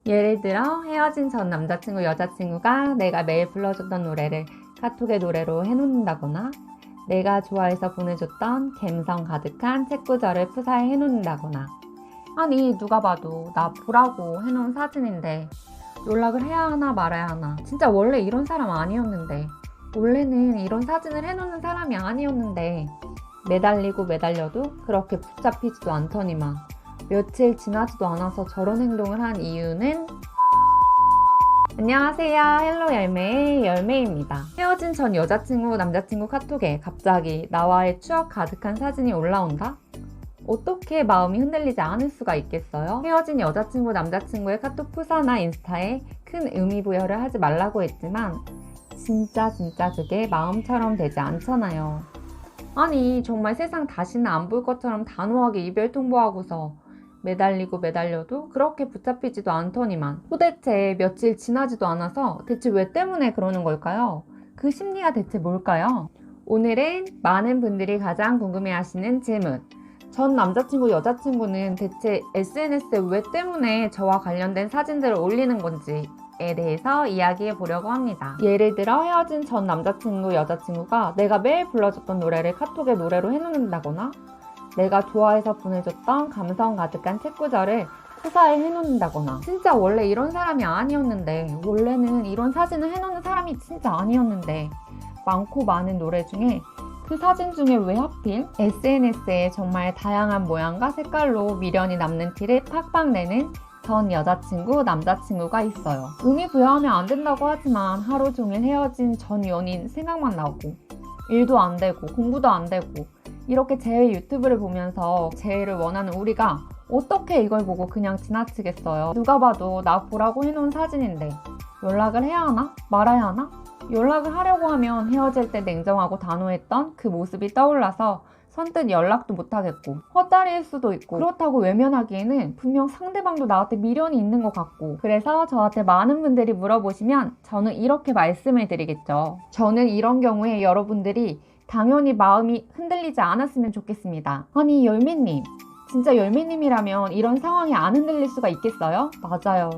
예를 들어 헤어진 전 남자친구, 여자친구가 내가 매일 불러줬던 노래를 카톡의 노래로 해놓는다거나, 내가 좋아해서 보내줬던 감성 가득한 책 구절을 푸사에 해놓는다거나. 아니, 누가 봐도 나 보라고 해놓은 사진인데 연락을 해야 하나 말아야 하나. 진짜 원래 이런 사람 아니었는데, 원래는 이런 사진을 해놓는 사람이 아니었는데, 매달리고 매달려도 그렇게 붙잡히지도 않더니만 며칠 지나지도 않아서 저런 행동을 한 이유는. 안녕하세요, 헬로 열매의 열매입니다. 헤어진 전 여자친구, 남자친구 카톡에 갑자기 나와의 추억 가득한 사진이 올라온다? 어떻게 마음이 흔들리지 않을 수가 있겠어요? 헤어진 여자친구, 남자친구의 카톡 푸사나 인스타에 큰 의미 부여를 하지 말라고 했지만 진짜 그게 마음처럼 되지 않잖아요. 아니, 정말 세상 다시는 안 볼 것처럼 단호하게 이별 통보하고서 매달리고 매달려도 그렇게 붙잡히지도 않더니만, 도대체 며칠 지나지도 않아서 대체 왜 때문에 그러는 걸까요? 그 심리가 대체 뭘까요? 오늘은 많은 분들이 가장 궁금해하시는 질문, 전 남자친구, 여자친구는 대체 SNS에 왜 때문에 저와 관련된 사진들을 올리는 건지 에 대해서 이야기해 보려고 합니다. 예를 들어 헤어진 전 남자친구, 여자친구가 내가 매일 불러줬던 노래를 카톡에 노래로 해놓는다거나, 내가 좋아해서 보내줬던 감성 가득한 책 구절을 푸사에 해놓는다거나. 진짜 원래 이런 사람이 아니었는데, 원래는 이런 사진을 해놓는 사람이 진짜 아니었는데, 많고 많은 노래 중에 그 사진 중에 왜 하필 SNS에 정말 다양한 모양과 색깔로 미련이 남는 티를 팍팍 내는 전 여자친구, 남자친구가 있어요. 의미 부여하면 안 된다고 하지만 하루 종일 헤어진 전 연인 생각만 나고, 일도 안 되고 공부도 안 되고, 이렇게 제 유튜브를 보면서 재회를 원하는 우리가 어떻게 이걸 보고 그냥 지나치겠어요? 누가 봐도 나 보라고 해놓은 사진인데 연락을 해야 하나? 말아야 하나? 연락을 하려고 하면 헤어질 때 냉정하고 단호했던 그 모습이 떠올라서 선뜻 연락도 못하겠고, 헛다리일 수도 있고, 그렇다고 외면하기에는 분명 상대방도 나한테 미련이 있는 것 같고. 그래서 저한테 많은 분들이 물어보시면 저는 이렇게 말씀을 드리겠죠. 저는 이런 경우에 여러분들이 당연히 마음이 흔들리지 않았으면 좋겠습니다. 아니, 열매님, 진짜 열매님이라면 이런 상황이 안 흔들릴 수가 있겠어요? 맞아요.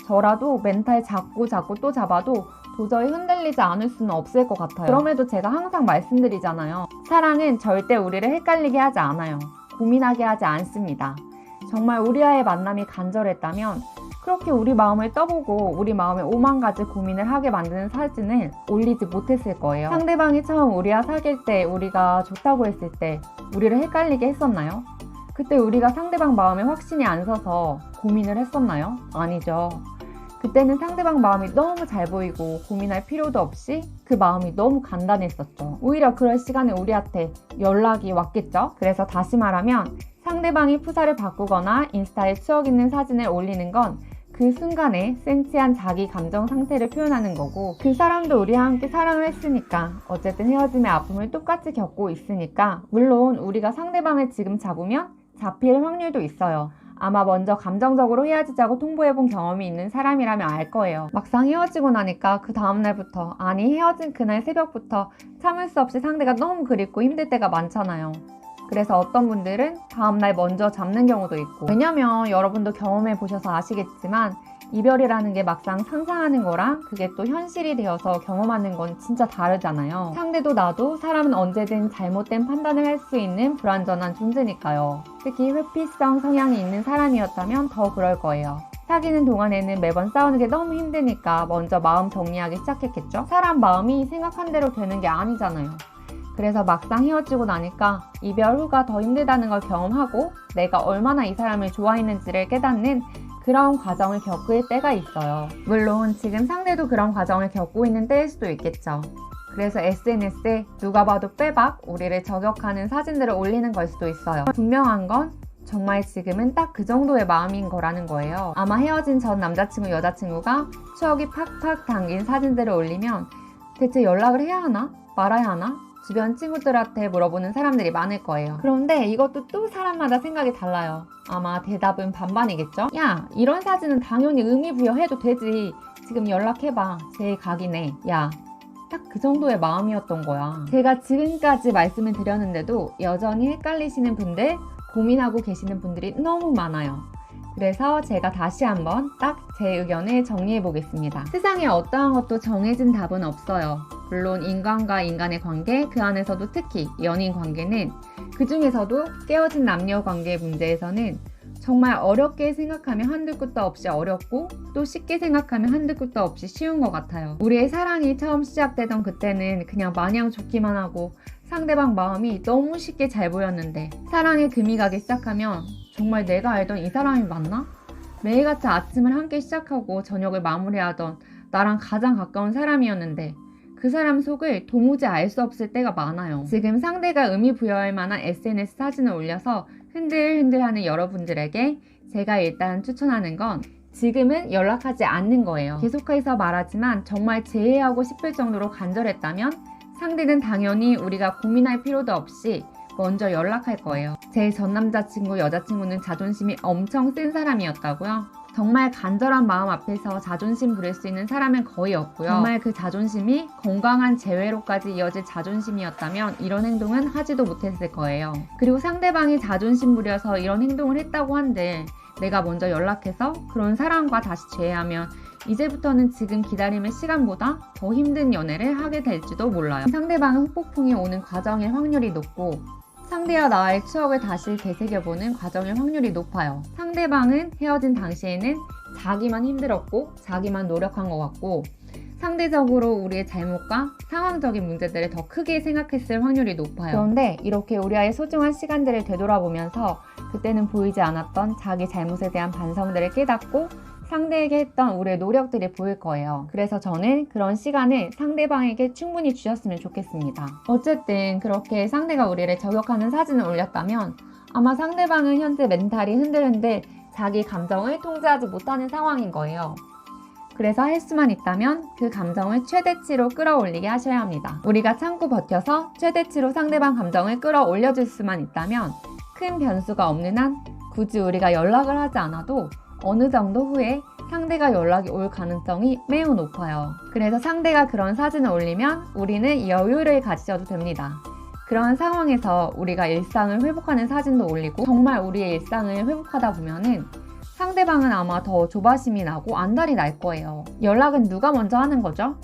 저라도 멘탈 잡고 또 잡아도 도저히 흔들리지 않을 수는 없을 것 같아요. 그럼에도 제가 항상 말씀드리잖아요. 사랑은 절대 우리를 헷갈리게 하지 않아요. 고민하게 하지 않습니다. 정말 우리와의 만남이 간절했다면 그렇게 우리 마음을 떠보고 우리 마음에 오만 가지 고민을 하게 만드는 사진을 올리지 못했을 거예요. 상대방이 처음 우리와 사귈 때, 우리가 좋다고 했을 때 우리를 헷갈리게 했었나요? 그때 우리가 상대방 마음에 확신이 안 서서 고민을 했었나요? 아니죠. 그때는 상대방 마음이 너무 잘 보이고 고민할 필요도 없이 그 마음이 너무 간단했었죠. 오히려 그럴 시간에 우리한테 연락이 왔겠죠? 그래서 다시 말하면 상대방이 푸사를 바꾸거나 인스타에 추억 있는 사진을 올리는 건 그 순간에 센치한 자기 감정 상태를 표현하는 거고, 그 사람도 우리와 함께 사랑을 했으니까, 어쨌든 헤어짐의 아픔을 똑같이 겪고 있으니까, 물론 우리가 상대방을 지금 잡으면 잡힐 확률도 있어요. 아마 먼저 감정적으로 헤어지자고 통보해본 경험이 있는 사람이라면 알 거예요. 막상 헤어지고 나니까 그 다음날부터, 아니 헤어진 그날 새벽부터 참을 수 없이 상대가 너무 그립고 힘들 때가 많잖아요. 그래서 어떤 분들은 다음날 먼저 잡는 경우도 있고. 왜냐면 여러분도 경험해 보셔서 아시겠지만 이별이라는 게 막상 상상하는 거랑 그게 또 현실이 되어서 경험하는 건 진짜 다르잖아요. 상대도 나도 사람은 언제든 잘못된 판단을 할 수 있는 불완전한 존재니까요. 특히 회피성 성향이 있는 사람이었다면 더 그럴 거예요. 사귀는 동안에는 매번 싸우는 게 너무 힘드니까 먼저 마음 정리하기 시작했겠죠? 사람 마음이 생각한 대로 되는 게 아니잖아요. 그래서 막상 헤어지고 나니까 이별 후가 더 힘들다는 걸 경험하고 내가 얼마나 이 사람을 좋아했는지를 깨닫는 그런 과정을 겪을 때가 있어요. 물론 지금 상대도 그런 과정을 겪고 있는 때일 수도 있겠죠. 그래서 SNS에 누가 봐도 빼박 우리를 저격하는 사진들을 올리는 걸 수도 있어요. 분명한 건 정말 지금은 딱 그 정도의 마음인 거라는 거예요. 아마 헤어진 전 남자친구, 여자친구가 추억이 팍팍 담긴 사진들을 올리면 대체 연락을 해야 하나? 말아야 하나? 주변 친구들한테 물어보는 사람들이 많을 거예요. 그런데 이것도 또 사람마다 생각이 달라요. 아마 대답은 반반이겠죠? 야, 이런 사진은 당연히 의미 부여해도 되지. 지금 연락해봐. 제일 각이네. 야, 딱 그 정도의 마음이었던 거야. 제가 지금까지 말씀을 드렸는데도 여전히 헷갈리시는 분들, 고민하고 계시는 분들이 너무 많아요. 그래서 제가 다시 한번 딱 제 의견을 정리해 보겠습니다. 세상에 어떠한 것도 정해진 답은 없어요. 물론 인간과 인간의 관계, 그 안에서도 특히 연인 관계는, 그 중에서도 깨어진 남녀 관계의 문제에서는 정말 어렵게 생각하면 한두 끝도 없이 어렵고 또 쉽게 생각하면 한두 끝도 없이 쉬운 것 같아요. 우리의 사랑이 처음 시작되던 그때는 그냥 마냥 좋기만 하고 상대방 마음이 너무 쉽게 잘 보였는데, 사랑에 금이 가기 시작하면 정말 내가 알던 이 사람이 맞나? 매일같이 아침을 함께 시작하고 저녁을 마무리하던 나랑 가장 가까운 사람이었는데 그 사람 속을 도무지 알 수 없을 때가 많아요. 지금 상대가 의미 부여할 만한 SNS 사진을 올려서 흔들흔들하는 여러분들에게 제가 일단 추천하는 건 지금은 연락하지 않는 거예요. 계속해서 말하지만 정말 제외하고 싶을 정도로 간절했다면 상대는 당연히 우리가 고민할 필요도 없이 먼저 연락할 거예요. 제 전 남자친구, 여자친구는 자존심이 엄청 센 사람이었다고요? 정말 간절한 마음 앞에서 자존심 부릴 수 있는 사람은 거의 없고요. 정말 그 자존심이 건강한 재회로까지 이어질 자존심이었다면 이런 행동은 하지도 못했을 거예요. 그리고 상대방이 자존심 부려서 이런 행동을 했다고 한들 내가 먼저 연락해서 그런 사람과 다시 재회하면 이제부터는 지금 기다림의 시간보다 더 힘든 연애를 하게 될지도 몰라요. 상대방은 후폭풍이 오는 과정일 확률이 높고 상대와 나의 추억을 다시 되새겨보는 과정일 확률이 높아요. 상대방은 헤어진 당시에는 자기만 힘들었고 자기만 노력한 것 같고 상대적으로 우리의 잘못과 상황적인 문제들을 더 크게 생각했을 확률이 높아요. 그런데 이렇게 우리와의 소중한 시간들을 되돌아보면서 그때는 보이지 않았던 자기 잘못에 대한 반성들을 깨닫고 상대에게 했던 우리의 노력들이 보일 거예요. 그래서 저는 그런 시간을 상대방에게 충분히 주셨으면 좋겠습니다. 어쨌든 그렇게 상대가 우리를 저격하는 사진을 올렸다면 아마 상대방은 현재 멘탈이 흔들흔들 자기 감정을 통제하지 못하는 상황인 거예요. 그래서 할 수만 있다면 그 감정을 최대치로 끌어올리게 하셔야 합니다. 우리가 참고 버텨서 최대치로 상대방 감정을 끌어올려줄 수만 있다면 큰 변수가 없는 한 굳이 우리가 연락을 하지 않아도 어느 정도 후에 상대가 연락이 올 가능성이 매우 높아요. 그래서 상대가 그런 사진을 올리면 우리는 여유를 가지셔도 됩니다. 그런 상황에서 우리가 일상을 회복하는 사진도 올리고 정말 우리의 일상을 회복하다 보면은 상대방은 아마 더 조바심이 나고 안달이 날 거예요. 연락은 누가 먼저 하는 거죠?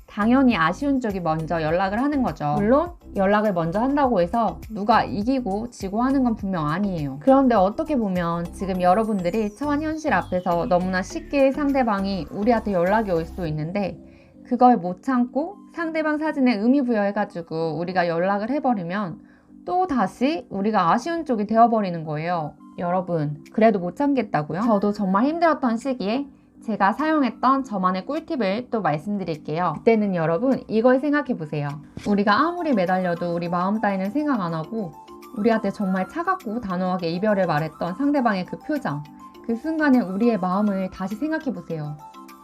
당연히 아쉬운 쪽이 먼저 연락을 하는 거죠. 물론 연락을 먼저 한다고 해서 누가 이기고 지고 하는 건 분명 아니에요. 그런데 어떻게 보면 지금 여러분들이 처한 현실 앞에서 너무나 쉽게 상대방이 우리한테 연락이 올 수도 있는데 그걸 못 참고 상대방 사진에 의미 부여해가지고 우리가 연락을 해버리면 또 다시 우리가 아쉬운 쪽이 되어버리는 거예요. 여러분, 그래도 못 참겠다고요? 저도 정말 힘들었던 시기에 제가 사용했던 저만의 꿀팁을 또 말씀드릴게요. 그때는 여러분 이걸 생각해보세요. 우리가 아무리 매달려도 우리 마음 따위는 생각 안 하고 우리한테 정말 차갑고 단호하게 이별을 말했던 상대방의 그 표정, 그 순간에 우리의 마음을 다시 생각해보세요.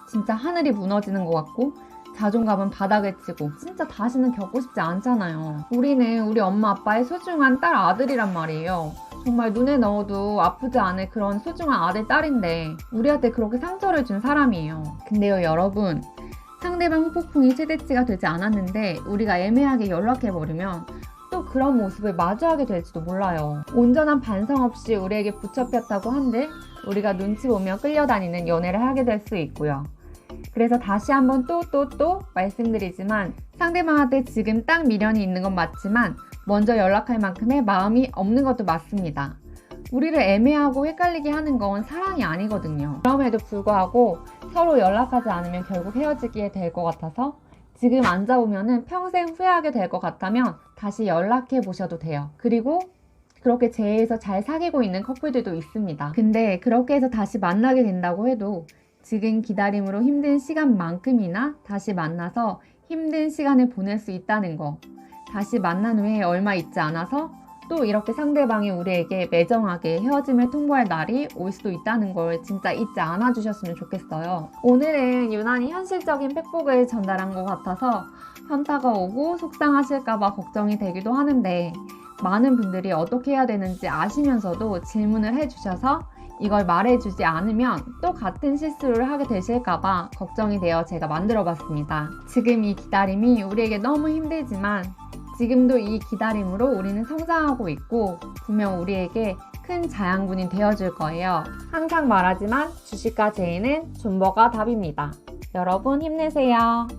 진짜 하늘이 무너지는 것 같고 자존감은 바닥을 치고 진짜 다시는 겪고 싶지 않잖아요. 우리는 우리 엄마 아빠의 소중한 딸 아들이란 말이에요. 정말 눈에 넣어도 아프지 않을 그런 소중한 아들, 딸인데 우리한테 그렇게 상처를 준 사람이에요. 근데요 여러분, 상대방 후폭풍이 최대치가 되지 않았는데 우리가 애매하게 연락해버리면 또 그런 모습을 마주하게 될지도 몰라요. 온전한 반성 없이 우리에게 붙잡혔다고 한들 우리가 눈치 보며 끌려다니는 연애를 하게 될 수 있고요. 그래서 다시 한번 또 말씀드리지만 상대방한테 지금 딱 미련이 있는 건 맞지만 먼저 연락할 만큼의 마음이 없는 것도 맞습니다. 우리를 애매하고 헷갈리게 하는 건 사랑이 아니거든요. 그럼에도 불구하고 서로 연락하지 않으면 결국 헤어지게 될 것 같아서 지금 앉아보면 평생 후회하게 될 것 같다면 다시 연락해 보셔도 돼요. 그리고 그렇게 재회해서 잘 사귀고 있는 커플들도 있습니다. 근데 그렇게 해서 다시 만나게 된다고 해도 지금 기다림으로 힘든 시간만큼이나 다시 만나서 힘든 시간을 보낼 수 있다는 거, 다시 만난 후에 얼마 있지 않아서 또 이렇게 상대방이 우리에게 매정하게 헤어짐을 통보할 날이 올 수도 있다는 걸 진짜 잊지 않아 주셨으면 좋겠어요. 오늘은 유난히 현실적인 팩폭을 전달한 것 같아서 현타가 오고 속상하실까봐 걱정이 되기도 하는데 많은 분들이 어떻게 해야 되는지 아시면서도 질문을 해주셔서 이걸 말해주지 않으면 또 같은 실수를 하게 되실까봐 걱정이 되어 제가 만들어봤습니다. 지금 이 기다림이 우리에게 너무 힘들지만 지금도 이 기다림으로 우리는 성장하고 있고 분명 우리에게 큰 자양분이 되어줄 거예요. 항상 말하지만 주식과 재해는 존버가 답입니다. 여러분 힘내세요.